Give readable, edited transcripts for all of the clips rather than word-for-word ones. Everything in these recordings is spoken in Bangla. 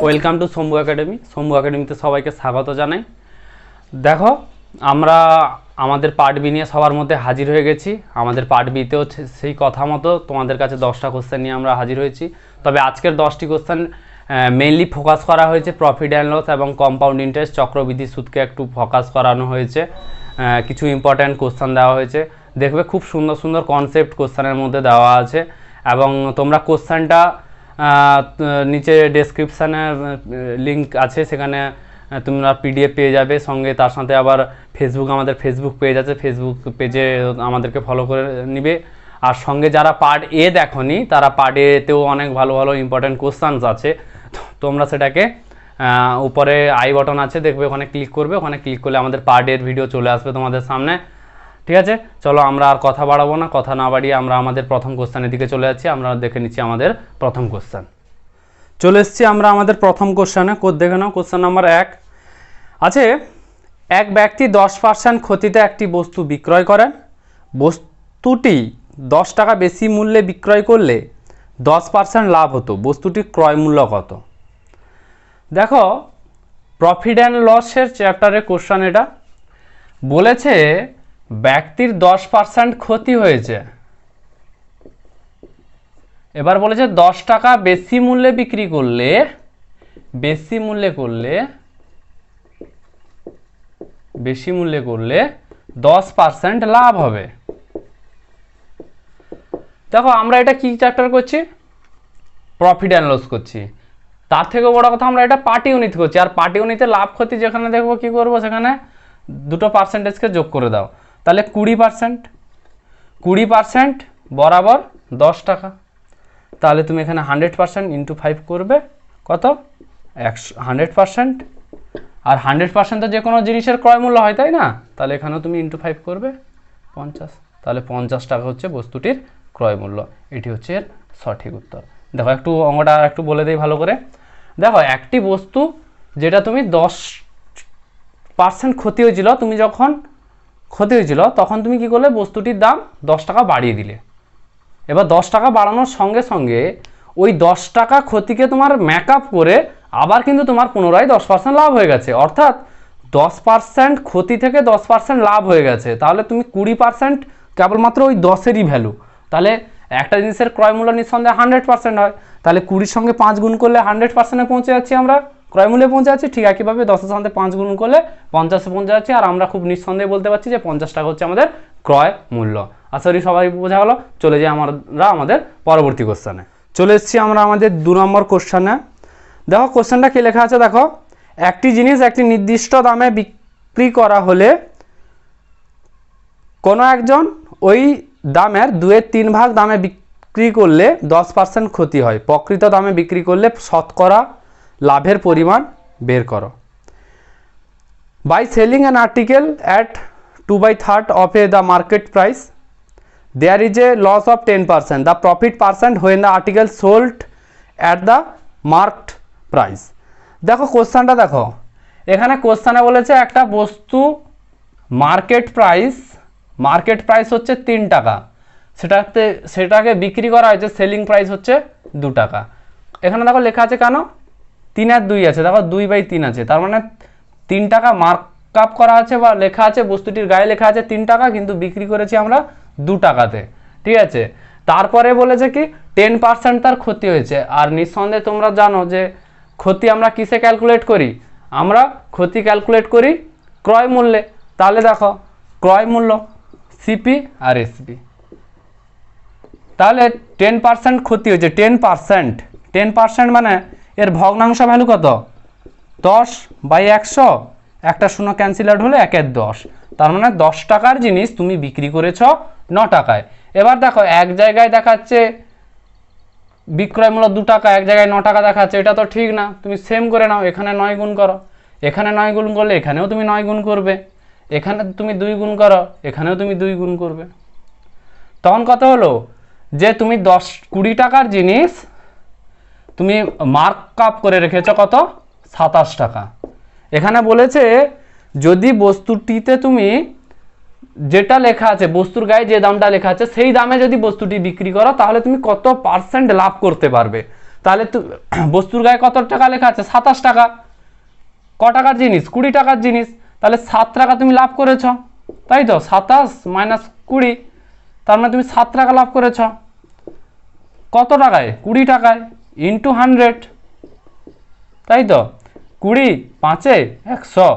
Welcome to Shambhu academy. Shambhu একাডেমিতে সবাইকে স্বাগত জানাই। দেখো, আমরা আমাদের পার্ট বি নিয়ে সবার মধ্যে হাজির হয়ে গেছি। আমাদের পার্ট বিতেও সেই কথা মতো তোমাদের কাছে 10টা কোশ্চেন নিয়ে আমরা হাজির হয়েছি। তবে আজকের 10টি কোশ্চেন মেইনলি ফোকাস করা হয়েছে প্রফিট অ্যান্ড লস এবং কম্পাউন্ড ইন্টারেস্ট, চক্রবৃদ্ধি সুদকে একটু ফোকাস করানো হয়েছে। কিছু ইম্পর্ট্যান্ট কোশ্চেন দেওয়া হয়েছে, দেখবে খুব সুন্দর সুন্দর কনসেপ্ট কোশ্চেনের মধ্যে দেওয়া আছে। এবং তোমরা কোশ্চেনটা নিচে ডেসক্রিপশানে লিঙ্ক আছে, সেখানে তোমরা পিডিএফ পেয়ে যাবে। সঙ্গে তার সাথে আবার আমাদের ফেসবুক পেজ আছে, ফেসবুক পেজে আমাদেরকে ফলো করে নিবে। আর সঙ্গে যারা পার্ট এ দেখোনি তারা পার্ট এতেও অনেক ভালো ভালো ইম্পর্ট্যান্ট কোশ্চেনস আছে। তোমরা সেটাকে উপরে আই বটন আছে, দেখবে, ওখানে ক্লিক করবে। ওখানে ক্লিক করলে আমাদের পার্ট এর ভিডিও চলে আসবে তোমাদের সামনে। ঠিক আছে, চলো আমরা আর কথা বাড়াবো না, কথা না বাড়িয়ে আমরা আমাদের প্রথম কোশ্চেনের দিকে চলে যাচ্ছি। আমরা দেখে নিচ্ছি আমাদের প্রথম কোশ্চেন। চলে এসেছি আমরা আমাদের প্রথম কোশ্চেনে। দেখে নাও, কোশ্চেন নাম্বার 1 আছে, এক ব্যক্তি 10% ক্ষতিতে একটি বস্তু বিক্রয় করেন। বস্তুটি 10 টাকা বেশি মূল্যে বিক্রয় করলে 10% লাভ হতো। বস্তুটির ক্রয় মূল্য কত? দেখো, প্রফিট অ্যান্ড লসের চ্যাপ্টারের কোশ্চেন এটা। বলেছে ব্যক্তির 10% ক্ষতি হয়েছে। এবার বলেছে 10 টাকা বেশি মূল্যে বিক্রি করলে, বেশি মূল্যে করলে 10% লাভ হবে। দেখো, আমরা এটা কি চ্যাপ্টার করছি? প্রফিট অ্যান্ড লস করছি। তার থেকে বড় কথা, আমরা এটা পার্ট ইউনিট করছি। আর পার্ট ইউনিটে লাভ ক্ষতি যেখানে দেখবো, কি করবো, সেখানে দুটো পার্সেন্টেজকে যোগ করে দাও। তাহলে 20% বরাবর 10 টাকা। তাহলে তুমি এখানে 100% ইন্টু 5 করবে, কত? 100%। আর 100% তো যে কোনো জিনিসের ক্রয় মূল্য হয়, তাই না? তাহলে এখানেও তুমি ইন্টু 5 করবে, 50। তাহলে 50 টাকা হচ্ছে বস্তুটির ক্রয় মূল্য। এটি হচ্ছে এর সঠিক উত্তর। দেখো, একটু অঙ্কটা একটু বলে দিই ভালো করে। দেখো, একটি বস্তু যেটা তুমি 10% ক্ষতি হয়েছিল, তখন তুমি কি করলে? বস্তুটির দাম 10 টাকা বাড়িয়ে দিলে। এবার 10 টাকা বাড়ানোর সঙ্গে সঙ্গে ওই 10 টাকা ক্ষতিকে তোমার মেকআপ করে আবার কিন্তু তোমার পুনরায় 10% লাভ হয়ে গেছে। অর্থাৎ 10% ক্ষতি থেকে 10% লাভ হয়ে গেছে। তাহলে তুমি 20% কেবলমাত্র ওই 10-এরই ভ্যালু। তাহলে একটা জিনিসের ক্রয় মূল্য নিঃসন্দেহে 100% হয়। তাহলে 20-র সঙ্গে 5 গুণ করলে 100%-এ পৌঁছে যাচ্ছি, আমরা ক্রয় মূল্যে পৌঁছে যাচ্ছি। ঠিক একইভাবে 10-এর সাথে 5 গুণ করলে 50-এ পৌঁছে যাচ্ছি। আর আমরা খুব নিঃসন্দেহে বলতে পারছি যে 50 টাকা হচ্ছে আমাদের ক্রয় মূল্য। আশা করি সবাই বোঝা গেল। চলে যাই আমরা আমাদের পরবর্তী কোশ্চেনে। চলে এসেছি আমরা আমাদের 2 নম্বর কোশ্চেনে। দেখো, কোশ্চেনটা কি লেখা আছে দেখো, একটি জিনিস একটি নির্দিষ্ট দামে বিক্রি করা হলে কোনো একজন ওই দামের 2/3 ভাগ দামে বিক্রি করলে 10% ক্ষতি হয়। প্রকৃত দামে বিক্রি করলে শতকরা লাভের পরিমাণ বের করো। By selling an article at 2/3 of the market price, there is a loss of 10%. The profit percent when the article sold at the marked price. দেখো, কোশ্চেনটা দেখো, এখানে কোশ্চেনে বলেছে একটা বস্তু মার্কেট প্রাইস হচ্ছে 3 টাকা, সেটাকে বিক্রি করা হয়েছে, সেলিং প্রাইস হচ্ছে 2 টাকা। এখানে দেখো লেখা আছে কেন? 3 আর 2 আছে, দেখো 2/3 আছে। তার মানে 3 টাকা মার্ক আপ করা আছে বা লেখা আছে, বস্তুটির গায়ে লেখা আছে 3 টাকা, কিন্তু বিক্রি করেছি আমরা 2 টাকাতে। ঠিক আছে, তারপরে বলেছে কি 10% তার ক্ষতি হয়েছে। আর নিঃসন্দেহে তোমরা জানো যে ক্ষতি আমরা কিসে ক্যালকুলেট করি? আমরা ক্ষতি ক্যালকুলেট করি ক্রয় মূল্যে। তাহলে দেখো, ক্রয় মূল্য সিপি আর এসপি। তাহলে 10% ক্ষতি হয়েছে, 10% মানে এর ভগ্নাংশ ভ্যালু কত? 10/100, একটা শূন্য ক্যান্সেল আউট হলে 1/10। তার মানে 10 টাকার জিনিস তুমি বিক্রি করেছ 9 টাকায়। এবার দেখো, এক জায়গায় দেখাচ্ছে বিক্রয় মূল্য 2 টাকা, এক জায়গায় 9 টাকা দেখাচ্ছে। এটা তো ঠিক না। তুমি সেম করে নাও, এখানে 9 গুণ করো, এখানে 9 গুণ করলে এখানেও তুমি 9 গুণ করবে, এখানে তুমি 2 গুণ করো, এখানেও তুমি 2 গুণ করবে। তখন কত হলো? যে তুমি 20 টাকার জিনিস তুমি মার্ক আপ করে রেখেছো কত? 27 টাকা। এখানে বলেছে যদি বস্তুটিতে তুমি যেটা লেখা আছে, বস্তুর গায়ে যে দামটা লেখা আছে সেই দামে যদি বস্তুটি বিক্রি করো, তাহলে তুমি কত পার্সেন্ট লাভ করতে পারবে। তাহলে বস্তুর গায়ে কত টাকা লেখা আছে? 27 টাকা। ক টাকার জিনিস? 20 টাকার জিনিস। তাহলে 7 টাকা তুমি লাভ করেছ, তাই তো? 27 মাইনাস 20, তার মানে তুমি 7 টাকা লাভ করেছ। কত টাকায়? 20 টাকায়, ইন্টু 100, তাই তো? 20, 5-এ 100,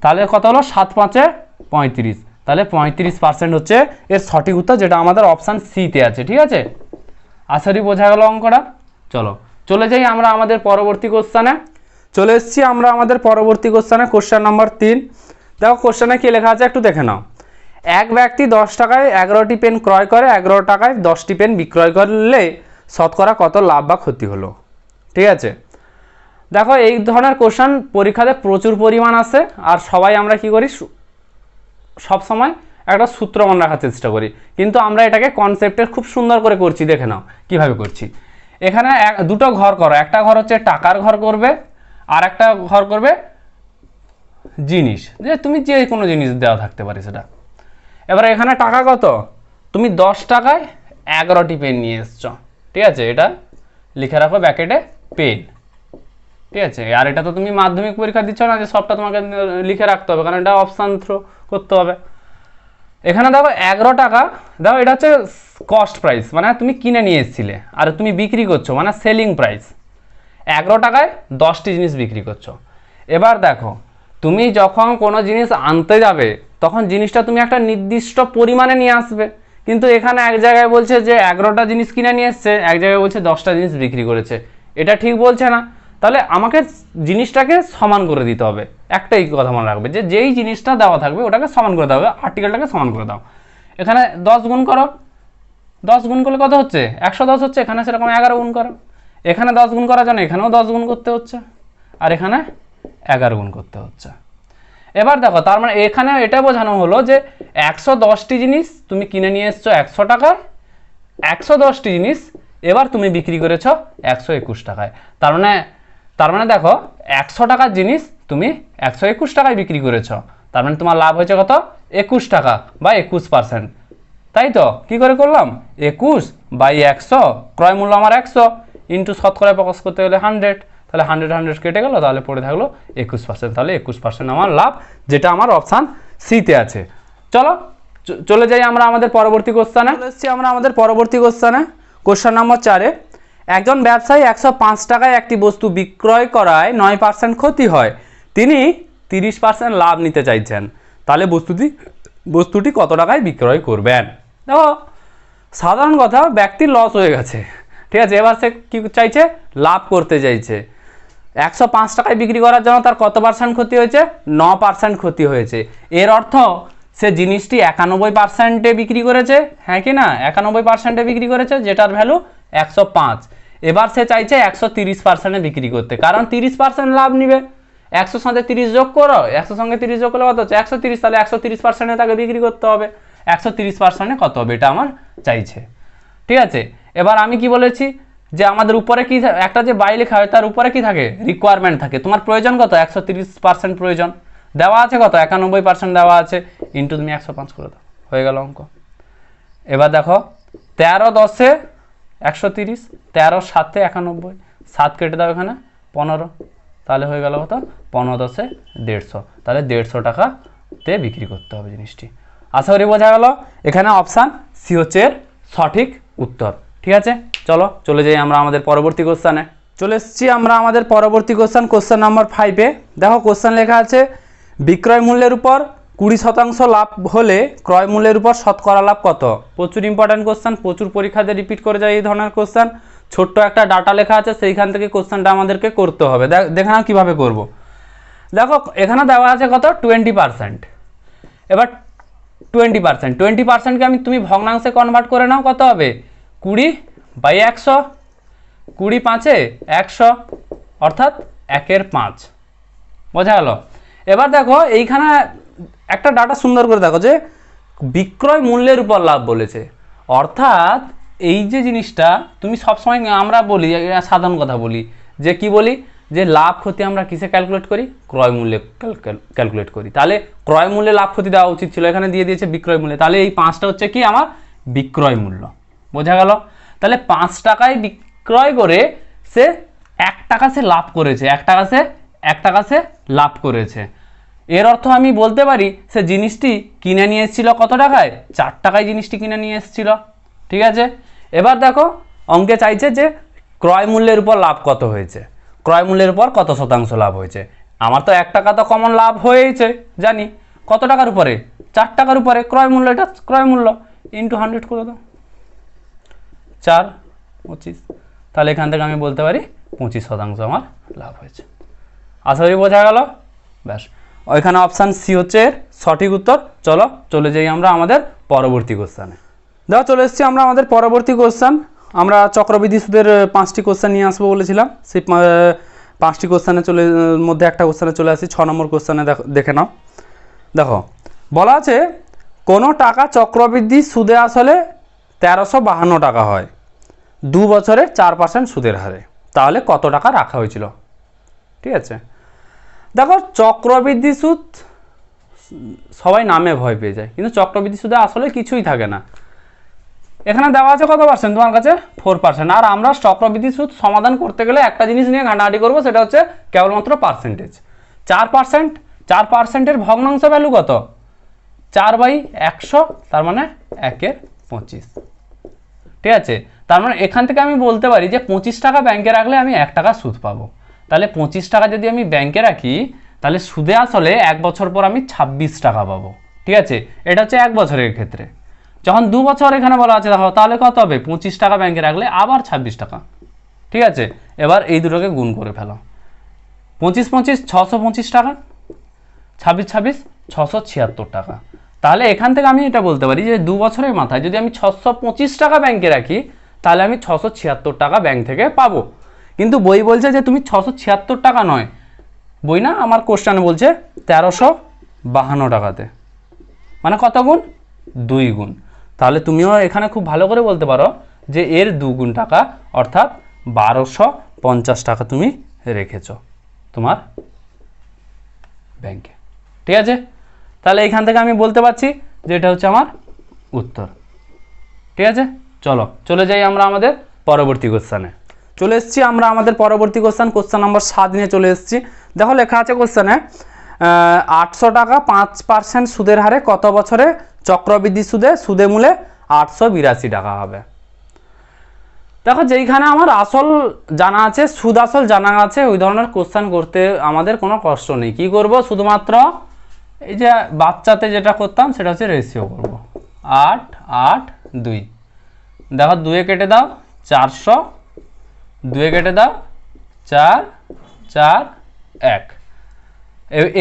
তাহলে কত হলো? 7 5-এ 35। তাহলে 35% হচ্ছে এর সঠিক উত্তর, যেটা আমাদের অপশান সিতে আছে। ঠিক আছে, আশা করি বোঝা গেল অঙ্কটা। চলো চলে যাই আমরা আমাদের পরবর্তী কোশ্চেনে। চলে এসেছি আমরা আমাদের পরবর্তী কোশ্চেনে, কোশ্চেন নাম্বার 3। দেখো কোশ্চেনে কি লেখা আছে একটু দেখে নাও। এক ব্যক্তি 10 টাকায় 11টি পেন ক্রয় করে, 11 টাকায় 10টি পেন বিক্রয় করলে শতকরা কত লাভ বা ক্ষতি হলো? ঠিক আছে, দেখো এই ধরনের কোশ্চেন পরীক্ষাতে প্রচুর পরিমাণ আসে, আর সবাই আমরা কি করি, সব সময় একটা সূত্র মনে রাখার চেষ্টা করি, কিন্তু আমরা এটাকে কনসেপ্টের খুব সুন্দর করে করছি। দেখে নাও কিভাবে করছি। এখানে দুটো ঘর করো, একটা ঘর হচ্ছে টাকার ঘর করবে, আর একটা ঘর করবে জিনিস, যে তুমি যে কোনো জিনিস দেওয়া থাকতে পারে সেটা। এবার এখানে টাকা কত? তুমি 10 টাকায় 11টি পেন নিয়ে এসছো। ঠিক আছে, এটা লিখে রাখো ব্যাকেটে পেন। ঠিক আছে, আর এটা তো তুমি মাধ্যমিক পরীক্ষা দিচ্ছ না যে সবটা তোমাকে লিখে রাখতে হবে, কারণ এটা অপশান থ্রো করতে হবে। এখানে দেখো 11 টাকা, দেখো এটা হচ্ছে কস্ট প্রাইস, মানে তুমি কিনে নিয়ে এসেছিলে, আর তুমি বিক্রি করছো মানে সেলিং প্রাইস। 11 টাকায় 10টি জিনিস বিক্রি করছো। এবার দেখো তুমি যখন কোনো জিনিস আনতে যাবে তখন জিনিসটা তুমি একটা নির্দিষ্ট পরিমাণে নিয়ে আসবে, কিন্তু এখানে এক জায়গায় বলছে যে 11টা জিনিস কিনে নিয়ে এসছে, এক জায়গায় বলছে 10টা জিনিস বিক্রি করেছে। এটা ঠিক বলছে না। তাহলে আমাকে জিনিসটাকে সমান করে দিতে হবে। একটাই কথা মনে রাখবে, যে যেই জিনিসটা দেওয়া থাকবে ওটাকে সমান করে দেওয়া হবে, আর্টিকেলটাকে সমান করে দাও। এখানে 10 গুণ করো, 10 গুণ করলে কত হচ্ছে? 110 হচ্ছে। এখানে সেরকম 11 গুণ করো। এখানে 10 গুণ করার জন্য এখানেও 10 গুণ করতে হচ্ছে, আর এখানে 11 গুণ করতে হচ্ছে। এবার দেখো, তার মানে এখানে এটা বোঝানো হলো যে 110টি জিনিস তুমি কিনে নিয়ে এসছো 100 টাকায়, 110টি জিনিস এবার তুমি বিক্রি করেছো 121 টাকায়। তার মানে দেখো 100 টাকার জিনিস তুমি 121 টাকায় বিক্রি করেছো, তার মানে তোমার লাভ হয়েছে কত? 21 টাকা বা 21%। তাই তো? কি করে করলাম? 21/100, ক্রয় মূল্য আমার 100, ইন্টু শতকরায় প্রকাশ করতে গেলে 100, তাহলে 100 কেটে গেল, তাহলে পড়ে থাকলো 21%। তাহলে 21% আমার লাভ, যেটা আমার অপশান সিতে আছে। চলো চলে যাই আমরা আমাদের পরবর্তী কোশ্চেনে। চলে এসেছি আমরা আমাদের পরবর্তী কোশ্চেনে, কোশ্চেন নম্বর 4-এ। একজন ব্যবসায়ী 105 টাকায় একটি বস্তু বিক্রয় করায় 9% ক্ষতি হয়, তিনি 30% লাভ নিতে চাইছেন, তাহলে বস্তুটি কত টাকায় বিক্রয় করবেন? দেখো সাধারণ কথা, ব্যক্তির লস হয়ে গেছে। ঠিক আছে, এবার সে কি চাইছে? লাভ করতে চাইছে। 105 টাকায় বিক্রি করার জন্য তার কত পার্সেন্ট ক্ষতি হয়েছে? 9% ক্ষতি হয়েছে। এর অর্থ সে জিনিসটি 91%-এ বিক্রি করেছে, হ্যাঁ কি না? 91%-এ বিক্রি করেছে, যেটার ভ্যালু 105। এবার সে চাইছে 130%-এ বিক্রি করতে, কারণ 30% লাভ নিবে। 100 সাথে 30 যোগ করো, 100 সঙ্গে 30 যোগ করলে কত হচ্ছে? 130। তাহলে 130%-এ তাকে বিক্রি করতে হবে। 130%-এ কত হবে? এটা আমার চাইছে। ঠিক আছে, এবার আমি কি বলেছি যে আমাদের উপরে কি একটা যে বাই লেখা হয় তার উপরে কি থাকে? রিকোয়ারমেন্ট থাকে। তোমার প্রয়োজন কত? 130% প্রয়োজন, দেওয়া আছে কত? 91% দেওয়া আছে, ইন্টু তুমি 105 করে দাও, হয়ে গেল অঙ্ক। এবার দেখো 13×10-এ 130, 13×7-এ 91, 7 কেটে দাও, এখানে 15, তাহলে হয়ে গেল কত? 15×10-এ 150, তাহলে 150 টাকাতে বিক্রি করতে হবে জিনিসটি। আশা করি বোঝা গেল। এখানে অপশান সি হচ্ছে এর সঠিক উত্তর। ঠিক আছে, চলো চলে যাই আমরা আমাদের পরবর্তী কোশ্চেনে। চলে এসেছি আমরা আমাদের পরবর্তী কোশ্চেন নাম্বার 5-এ। দেখো কোশ্চেন লেখা আছে, বিক্রয় মূল্যের উপর 20% লাভ হলে ক্রয় মূল্যের উপর শতকরা লাভ কত? প্রচুর ইম্পর্টেন্ট কোশ্চেন, প্রচুর পরীক্ষাতে রিপিট করে যায় এই ধরনের কোশ্চেন। ছোট্ট একটা ডাটা লেখা আছে, সেইখান থেকে কোশ্চেনটা আমাদেরকে করতে হবে। দেখে নাও কীভাবে করব। দেখো এখানে দেওয়া আছে কত? 20%। এবার 20%কে তুমি ভগ্নাংশে কনভার্ট করে নাও, কত হবে? 20/100, 20×5-এ 100, অর্থাৎ 1/5। বোঝা গেল? এবার দেখো এইখানে একটা ডাটা সুন্দর করে দেখো, যে বিক্রয় মূল্যের উপর লাভ বলেছে, অর্থাৎ এই যে জিনিসটা তুমি সবসময়, আমরা বলি সাধারণ কথা বলি, যে কি বলি, যে লাভ ক্ষতি আমরা কিসে ক্যালকুলেট করি? ক্রয় মূল্যে ক্যালকুলেট করি। তাহলে ক্রয় মূল্যে লাভ ক্ষতি দেওয়া উচিত ছিল, এখানে দিয়ে দিয়েছে বিক্রয় মূল্যে। তাহলে এই 5টা হচ্ছে কি? আমার বিক্রয় মূল্য। বোঝা গেল? তাহলে 5 টাকায় ক্রয় করে সে 1 টাকা সে লাভ করেছে, 1 টাকা সে লাভ করেছে। এর অর্থ আমি বলতে পারি সে জিনিসটি কিনে নিয়ে এসেছিল কত টাকায়, 4 টাকায় জিনিসটি কিনে নিয়ে এসেছিল। ঠিক আছে, এবার দেখো অঙ্কে চাইছে যে ক্রয় মূল্যের উপর লাভ কত হয়েছে, ক্রয় মূল্যের উপর কত শতাংশ লাভ হয়েছে। আমার তো 1 টাকা তো কমন লাভ হয়েছে জানি, কত টাকার উপরে, 4 টাকার উপরে ক্রয় মূল্য, এটা ক্রয় মূল্য ইন্টু 100 করে দাও, 4 25, তাহলে এখান থেকে আমি বলতে পারি 25% আমার লাভ হয়েছে। আশা করি বোঝা গেল। ব্যাস, ওইখানে অপশান সি হচ্ছে এর সঠিক উত্তর। চলো চলে যাই আমরা আমাদের পরবর্তী কোশ্চেনে। দেখো চলে এসেছি আমরা আমাদের পরবর্তী কোশ্চেন। আমরা চক্রবৃদ্ধি সুদের 5টি কোশ্চেন নিয়ে আসবো বলেছিলাম, সেই 5টি কোশ্চেনের মধ্যে একটা কোশ্চেনে চলে আসি। 6 নম্বর কোশ্চেনে দেখে নাও। দেখো বলা আছে কোনো টাকা চক্রবৃদ্ধি সুদে আসলে 1352 টাকা হয় 2 বছরে 4% সুদের হারে, তাহলে কত টাকা রাখা হয়েছিল। ঠিক আছে, দেখো চক্রবৃদ্ধি সুদ সবাই নামে ভয় পেয়ে যায়, কিন্তু চক্রবৃদ্ধি সুদে আসলে কিছুই থাকে না। এখানে দেওয়া আছে কত পার্সেন্ট তোমার কাছে, 4%। আর আমরা চক্রবৃদ্ধি সুদ সমাধান করতে গেলে একটা জিনিস নিয়ে ঘাটাঘাটি করবো, সেটা হচ্ছে কেবলমাত্র পার্সেন্টেজ। 4%, 4%-এর ভগ্নাংশ ভ্যালু কত, 4/100, তার মানে 1/25। ঠিক আছে, তার মানে এখান থেকে আমি বলতে পারি যে 25 টাকা ব্যাংকে রাখলে আমি 1 টাকা সুদ পাবো। তাহলে 25 টাকা যদি আমি ব্যাংকে রাখি, তাহলে সুদে আসলে 1 বছর পর আমি 26 টাকা পাবো। ঠিক আছে, এটা হচ্ছে 1 বছরের ক্ষেত্রে। যখন 2 বছর এখানে বলা আছে দেখো, তাহলে কত হবে, 25 টাকা ব্যাংকে রাখলে আবার 26 টাকা। ঠিক আছে, এবার এই দুটোকে গুণ করে ফেলো, 25 25 625 টাকা, 26 26 676 টাকা। তাহলে এখান থেকে আমি এটা বলতে পারি যে 2 বছরের মাথায় যদি আমি 625 টাকা ব্যাংকে রাখি, তাহলে আমি 676 টাকা ব্যাংক থেকে পাবো। কিন্তু বই বলছে যে তুমি 676 টাকা নয়, বই না আমার কোশ্চেনে বলছে 1352 টাকাতে, মানে কত গুণ, 2 গুণ। তাহলে তুমিও এখানে খুব ভালো করে বলতে পারো যে এর 2 গুণ টাকা, অর্থাৎ 1250 টাকা তুমি রেখেছো তোমার ব্যাংকে। ঠিক আছে, তাহলে এখান থেকে আমি বলতে পারছি যে এটা হচ্ছে আমার উত্তর। ঠিক আছে, চলো চলে যাই আমরা আমাদের পরবর্তী কোশ্চেনে। চলে এসেছি আমরা আমাদের পরবর্তী কোশ্চেন নম্বর 7 নিয়ে চলে এসেছি। দেখো লেখা আছে কোশ্চেনে 800 টাকা 5% সুদের হারে কত বছরে চক্রবৃদ্ধি সুদে মূলে 882 টাকা হবে। দেখো যেইখানে আমার আসল জানা আছে, সুদ আসল জানা আছে, ওই ধরনের কোশ্চেন করতে আমাদের কোনো কষ্ট নেই। কি করব, শুধুমাত্র এই যে বাচ্চাতে যেটা করতাম সেটা হচ্ছে রেশিও করব। 8 8 2, দেখো 2 কেটে দাও 400, 2 কেটে দাও 4 4 1।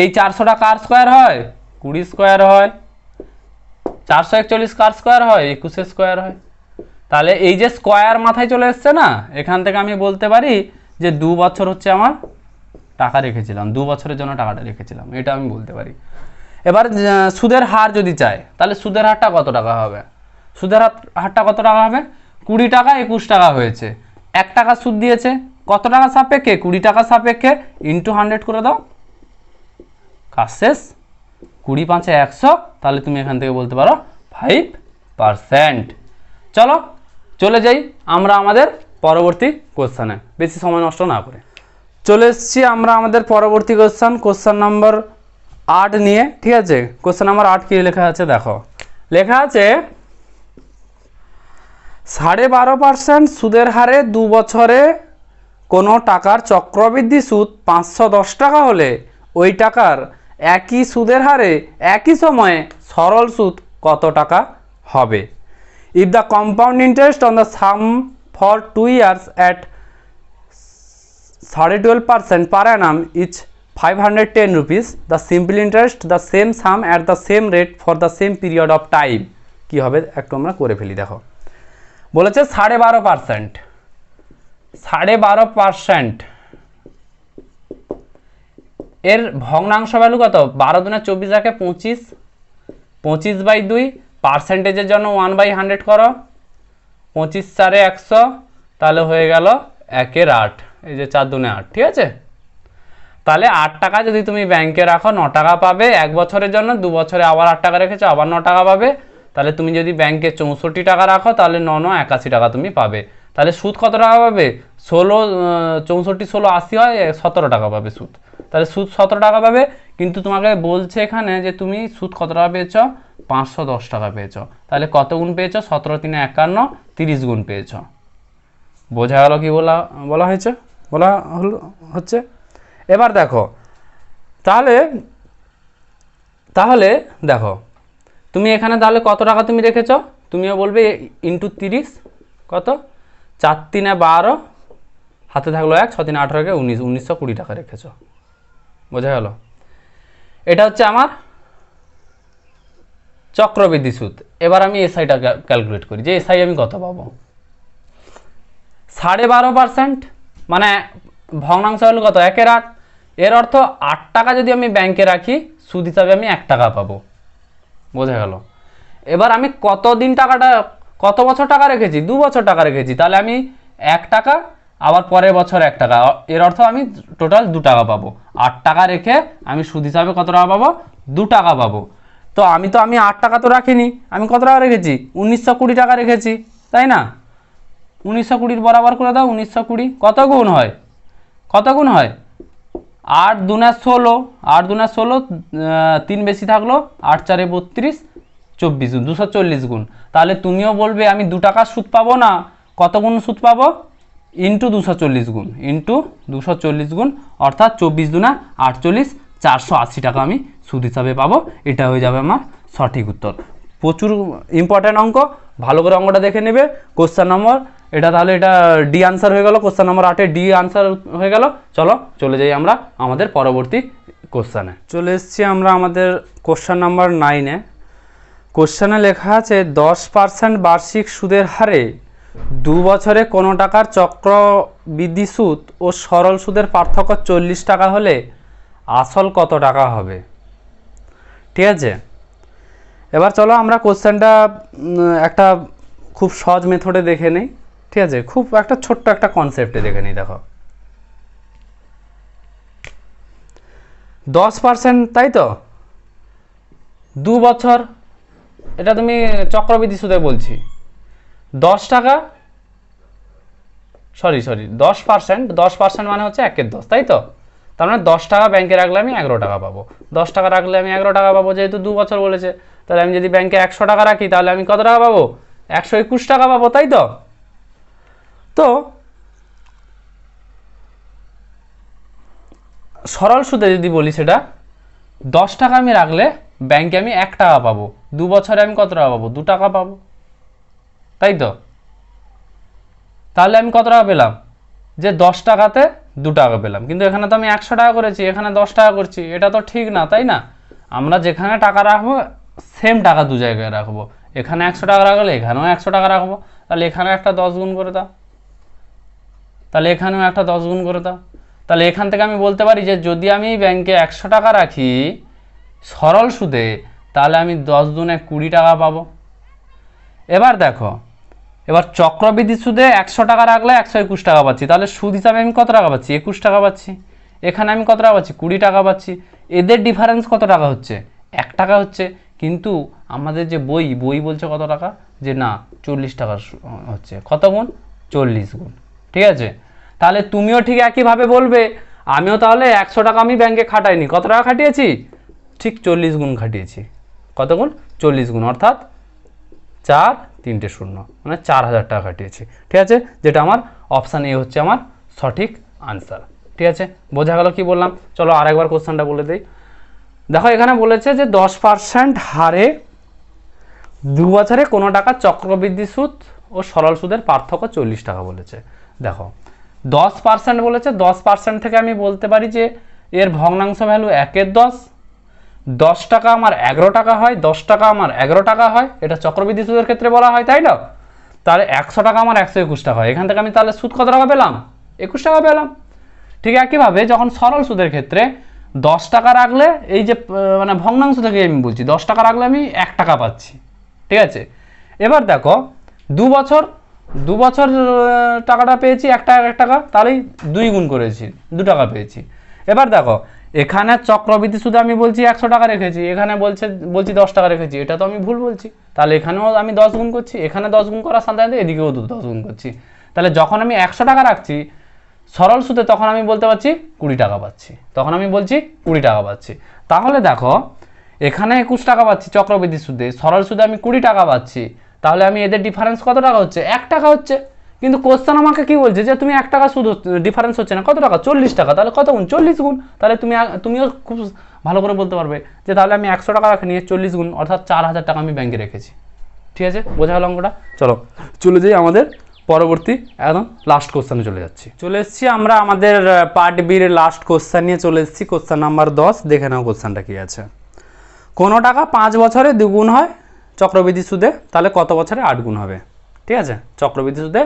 এই 400টা কার স্কোয়ার হয়, 20 স্কোয়ার হয়। 441 কার স্কোয়ার হয়, 21 স্কোয়ার হয়। তাহলে এই যে স্কোয়ার মাথায় চলে এসছে না, এখান থেকে আমি বলতে পারি যে 2 বছর হচ্ছে আমার টাকা রেখেছিলাম, 2 বছরের জন্য টাকাটা রেখেছিলাম, এটা আমি বলতে পারি। এবার সুদের হার যদি চাই, তাহলে সুদের হারটা কত টাকা হবে, সুদের হারটা কত টাকা হবে, 20 টাকা 21 টাকা হয়েছে, 1 টাকা সুদ দিয়েছে, কত টাকা সাপেক্ষে, 20 টাকা সাপেক্ষে, ইন্টু 100 করে দাও, কাজ শেষ। 20 5 100, তাহলে তুমি এখান থেকে বলতে পারো 5%। চলো চলে যাই আমরা আমাদের পরবর্তী কোশ্চেনে, বেশি সময় নষ্ট না করে। চলে এসেছি আমরা আমাদের পরবর্তী কোশ্চেন নম্বর 8 নিয়ে। ঠিক আছে, কোশ্চেন নাম্বার 8 কি লেখা আছে দেখো, লেখা আছে 12.5% সুদের হারে 2 বছরে কোনো টাকার চক্রবৃদ্ধি সুদ 510 টাকা হলে ওই টাকার একই সুদের হারে একই সময়ে সরল সুদ কত টাকা হবে। If the compound interest on the some for 2 years at 12% per annum is 510 rupees, the simple interest the same sum at the same rate for the same period of time কি হবে একটু আমরা করে ফেলি। দেখো বলেছে 12.5%, 12.5% এর ভগ্নাংশ ভ্যালু কত, 12 দুনে 24 রাখে 25, 25/2, পার্সেন্টেজের জন্য 1/100 করো, 25 4 100, তাহলে হয়ে গেল 1/8, এই যে 4 দুনে 8। ঠিক আছে, তাহলে 8 টাকা যদি তুমি ব্যাংকে রাখো 9 টাকা পাবে 1 বছরের জন্য, 2 বছরে আবার 8 টাকা রেখেছো আবার 9 টাকা পাবে। তাহলে তুমি যদি ব্যাংকে 64 টাকা রাখো তাহলে 9 9 81 টাকা তুমি পাবে। তাহলে সুদ কত টাকা পাবে? 64 হয় 17 টাকা পাবে সুদ। তাহলে সুদ 17 টাকা পাবে, কিন্তু তোমাকে বলছে এখানে যে তুমি সুদ কত টাকা পেয়েছ? 510 টাকা পেয়েছ। তাহলে কত গুণ পেয়েছ? 17 3 51, 30 গুণ পেয়েছ। বোঝা গেল কি বলা হচ্ছে। এবার দেখো, তাহলে দেখো তুমি এখানে তাহলে কত টাকা তুমি রেখেছ? তুমিও বলবে ইন্টু 30, কত? 4 3 12, হাতে থাকলো 1, 6 3 18 কে 19, 1920 টাকা রেখেছ। বোঝা গেল? এটা হচ্ছে আমার চক্রবৃদ্ধি সুদ। এবার আমি এসআইটা ক্যালকুলেট করি যে এসআই আমি কত পাবো। 12.5%, মানে ভগ্নাংশ হলো কত? 1/8। এর অর্থ 8 টাকা যদি আমি ব্যাংকে রাখি, সুদ হিসাবে আমি 1 টাকা পাবো। বোঝা গেল? এবার আমি কত বছর টাকা রেখেছি? 2 বছর টাকা রেখেছি, তাহলে আমি 1 টাকা, আবার পরের বছর 1 টাকা, এর অর্থ আমি টোটাল 2 টাকা পাবো। 8 টাকা রেখে আমি সুদ হিসাবে কত টাকা পাবো? 2 টাকা পাবো। তো আমি 8 টাকা তো রাখিনি, আমি কত টাকা রেখেছি? 1920 টাকা রেখেছি, তাই না? 1920 বরাবর করে দাও। 1920 কত গুণ হয়? 8 2 16, 8 2 16, 3 বেশি থাকলো, 8 4 32, 24 গুণ, 240 গুণ। তাহলে তুমিও বলবে আমি 2 টাকার সুদ পাবো না, কত গুণ সুদ পাবো? ইন্টু 240 গুণ, ইন্টু 240 গুণ, অর্থাৎ 24 2 48, 480 টাকা আমি সুদ হিসাবে পাবো। এটা হয়ে যাবে আমার সঠিক উত্তর। প্রচুর ইম্পর্ট্যান্ট অঙ্ক, ভালো করে অঙ্কটা দেখে নেবে। কোশ্চেন নম্বর এটা, তাহলে এটা ডি আনসার হয়ে গেল। কোশ্চেন নম্বর 8 ডি আনসার হয়ে গেল। চলে যাই আমরা আমাদের পরবর্তী কোশ্চেনে। চলে এসেছি আমরা আমাদের কোশ্চেন নাম্বার 9-এ। কোশ্চেনে লেখা আছে 10% বার্ষিক সুদের হারে 2 বছরে কোনো টাকার চক্রবৃদ্ধি সুদ ও সরল সুদের পার্থক্য 40 টাকা হলে আসল কত টাকা হবে? ঠিক আছে, এবার চলো আমরা কোশ্চেনটা একটা খুব সহজ মেথডে দেখে নিই। ঠিক আছে, খুব একটা ছোট্ট একটা কনসেপ্টে দেখে নিই। দেখো 10%, তাই তো? 2 বছর, এটা তুমি চক্রবৃদ্ধি সুদে বলছি। 10 টাকা, সরি 10% মানে হচ্ছে 1/10, তাই তো? তার মানে 10 টাকা ব্যাংকে রাখলে আমি 11 টাকা পাবো। 10 টাকা রাখলে আমি 11 টাকা পাবো, যেহেতু 2 বছর বলেছে। তাহলে আমি যদি ব্যাংকে 100 টাকা রাখি, তাহলে আমি কত টাকা পাবো? 121 টাকা পাবো, তাই তো? তো সরল সুদে যদি বলি, সেটা 10 টাকা আমি রাখলে ব্যাংকে আমি 1 টাকা পাবো, 2 বছরে আমি কত টাকা পাবো? 2 টাকা পাবো, তাই তো? তাহলে আমি কত টাকা পেলাম? যে 10 টাকাতে 2 টাকা পেলাম। কিন্তু এখানে তো আমি 100 টাকা করেছি, এখানে 10 টাকা করছি, এটা তো ঠিক না, তাই না? আমরা যেখানে টাকা রাখবো সেম টাকা 2 জায়গায় রাখবো। এখানে 100 টাকা রাখলে এখানেও 100 টাকা রাখবো। তাহলে এখানে একটা 10 গুণ করে দাও, তাহলে এখানেও একটা 10 গুণ করে দাও। তাহলে এখান থেকে আমি বলতে পারি যে যদি আমি ব্যাংকে 100 টাকা রাখি সরল সুদে, তাহলে আমি 10 দুনে 20 টাকা পাবো। এবার দেখো, এবার চক্রবৃদ্ধি সুদে 100 টাকা রাখলে 121 টাকা পাচ্ছি, তাহলে সুদ হিসাবে আমি কত টাকা পাচ্ছি? 21 টাকা পাচ্ছি। এখানে আমি কত টাকা পাচ্ছি? 20 টাকা পাচ্ছি। এদের ডিফারেন্স কত টাকা হচ্ছে? 1 টাকা হচ্ছে। কিন্তু আমাদের যে বই বলছে কত টাকা? যে না, 40 টাকা হচ্ছে। কত গুণ? 40 গুণ। ঠিক আছে, তাহলে তুমিও ঠিক একইভাবে বলবে আমিও তাহলে 100 টাকা আমি ব্যাংকে খাটাইনি, কত টাকা খাটিয়েছি? ঠিক 40 গুণ খাটিয়েছি। কত গুণ? 40 গুণ, অর্থাৎ 4 3টে 0, মানে 4000 টাকা খাটিয়েছি। ঠিক আছে, যেটা আমার অপশান এ হচ্ছে আমার সঠিক আনসার। ঠিক আছে, বোঝা গেল কি বললাম? চলো আরেকবার কোশ্চেনটা বলে দিই। দেখো এখানে বলেছে যে 10% হারে 2 বছরে কোনো টাকা চক্রবৃদ্ধি সুদ ও সরল সুদের পার্থক্য 40 টাকা বলেছে। দেখো 10% বলেছে, 10% থেকে আমি বলতে পারি যে এর ভগ্নাংশ ভ্যালু 1/10। 10 টাকা আমার 11 টাকা হয়, 10 টাকা আমার 11 টাকা হয়, এটা চক্রবৃদ্ধি সুদের ক্ষেত্রে বলা হয়, তাই না? তাহলে 100 টাকা আমার 121 টাকা হয়। এখান থেকে আমি তাহলে সুদ কত টাকা পেলাম? 21 টাকা পেলাম। ঠিক একইভাবে যখন সরল সুদের ক্ষেত্রে 10 টাকা রাখলে, এই যে মানে ভগ্নাংশ থেকে আমি বলছি, 10 টাকা রাখলে আমি 1 টাকা পাচ্ছি। ঠিক আছে, এবার দেখো 2 বছর টাকাটা পেয়েছি 1 টাকা, তাহলেই 2 গুণ করেছি, 2 টাকা পেয়েছি। এবার দেখো এখানে চক্রবৃদ্ধি সুদে আমি বলছি 100 টাকা রেখেছি, এখানে বলছি 10 টাকা রেখেছি, এটা তো আমি ভুল বলছি। তাহলে এখানেও আমি 10 গুণ করছি, এখানে 10 গুণ করার সাথে সাথে এদিকেও 10 গুণ করছি। তাহলে যখন আমি 100 টাকা রাখছি সরল সুদে, তখন আমি বলতে পারছি 20 টাকা পাচ্ছি, তখন আমি বলছি 20 টাকা পাচ্ছি। তাহলে দেখো এখানে 21 টাকা পাচ্ছি চক্রবৃদ্ধি সুদে, সরল সুদে আমি 20 টাকা পাচ্ছি, তাহলে আমি এদের ডিফারেন্স কত টাকা হচ্ছে? 1 টাকা হচ্ছে। কিন্তু কোশ্চেন আমাকে কি বলছে যে তুমি 1 টাকা শুধু ডিফারেন্স হচ্ছে না, কত টাকা? 40 টাকা। তাহলে কত গুণ? 40 গুণ। তাহলে তুমিও খুব ভালো করে বলতে পারবে যে তাহলে আমি 100 টাকা রাখি নিয়ে 40 গুণ, অর্থাৎ 4000 টাকা আমি ব্যাংকে রেখেছি। ঠিক আছে, বোঝা গেল অঙ্কটা? চলো চলে যাই আমাদের পরবর্তী একদম লাস্ট কোশ্চেনে চলে যাচ্ছি। চলে এসেছি আমরা আমাদের পার্ট বির লাস্ট কোশ্চেন নিয়ে চলে এসেছি, কোশ্চেন নাম্বার 10। দেখে নাও কোশ্চেনটা কি আছে। কোনো টাকা 5 বছরে দ্বিগুণ হয় চক্রবৃদ্ধি সুদে, তাহলে কত বছরে 8 গুণ হবে? ঠিক আছে, চক্রবৃদ্ধি সুদে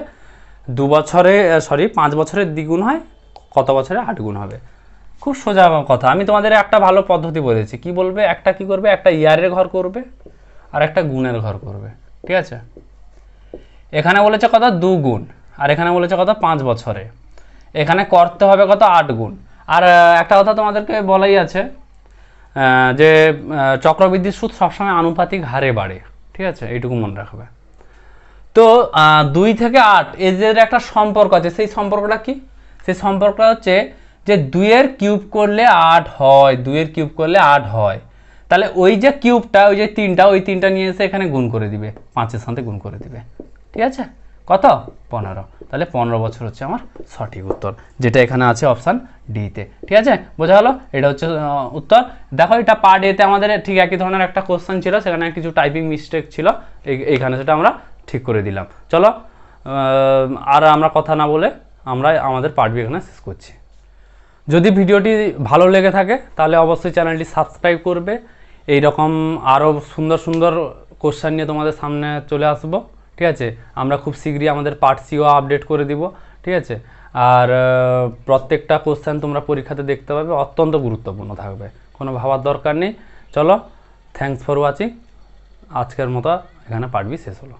5 বছরে দ্বিগুণ হয়, কত বছরে 8 গুণ হবে? খুব সোজা কথা। আমি তোমাদের একটা ভালো পদ্ধতি বলেছি, কি বলবে? একটা কি করবে? একটা ইয়ারের ঘর করবে আর একটা গুণের ঘর করবে। ঠিক আছে, এখানে বলেছে কত? 2 গুণ, আর এখানে বলেছে কত? 5 বছরে। এখানে করতে হবে কত? 8 গুণ। আর একটা কথা তোমাদেরকে বলাই আছে যে চক্রবৃদ্ধির সুদ সবসময় আনুপাতিক হারে বাড়ে। ঠিক আছে, এইটুকু মনে রাখবে। তো 2 থেকে 8 এদের একটা সম্পর্ক আছে। সেই সম্পর্কটা কি? সেই সম্পর্কটা হচ্ছে যে 2 এর কিউব করলে 8 হয়, 2 এর কিউব করলে 8 হয়। তাহলে ওই যে কিউবটা, ওই যে 3টা, ওই 3টা নিয়ে এসে এখানে গুণ করে দিবে, 5-এর সাথে গুণ করে দিবে। ঠিক আছে, কত? 15। তাহলে 15 বছর হচ্ছে আমার সঠিক উত্তর, যেটা এখানে আছে অপশান ডিতে। ঠিক আছে, বোঝা গেল? এটা হচ্ছে উত্তর। দেখো এটা পার্ট এতে আমাদের ঠিক একই ধরনের একটা কোশ্চেন ছিল, সেখানে কিছু টাইপিং মিস্টেক ছিল, এইখানে সেটা আমরা ঠিক করে দিলাম। চলো আর আমরা কথা না বলে আমরা আমাদের পার্ট বি এখানে শেষ করছি। যদি ভিডিওটি ভালো লেগে থাকে তাহলে অবশ্যই চ্যানেলটি সাবস্ক্রাইব করবে। এই রকম আরও সুন্দর সুন্দর কোশ্চেন নিয়ে তোমাদের সামনে চলে আসবো। ঠিক আছে, আমরা খুব শীঘ্রই আমাদের পার্ট সিও আপডেট করে দিব। ঠিক আছে, আর প্রত্যেকটা কোশ্চেন তোমরা পরীক্ষাতে দেখতে পাবে, অত্যন্ত গুরুত্বপূর্ণ থাকবে, কোনো ভাবার দরকার নেই। চলো, থ্যাঙ্কস ফর ওয়াচিং। আজকের মতো এখানে পার্ট বি শেষ হলো।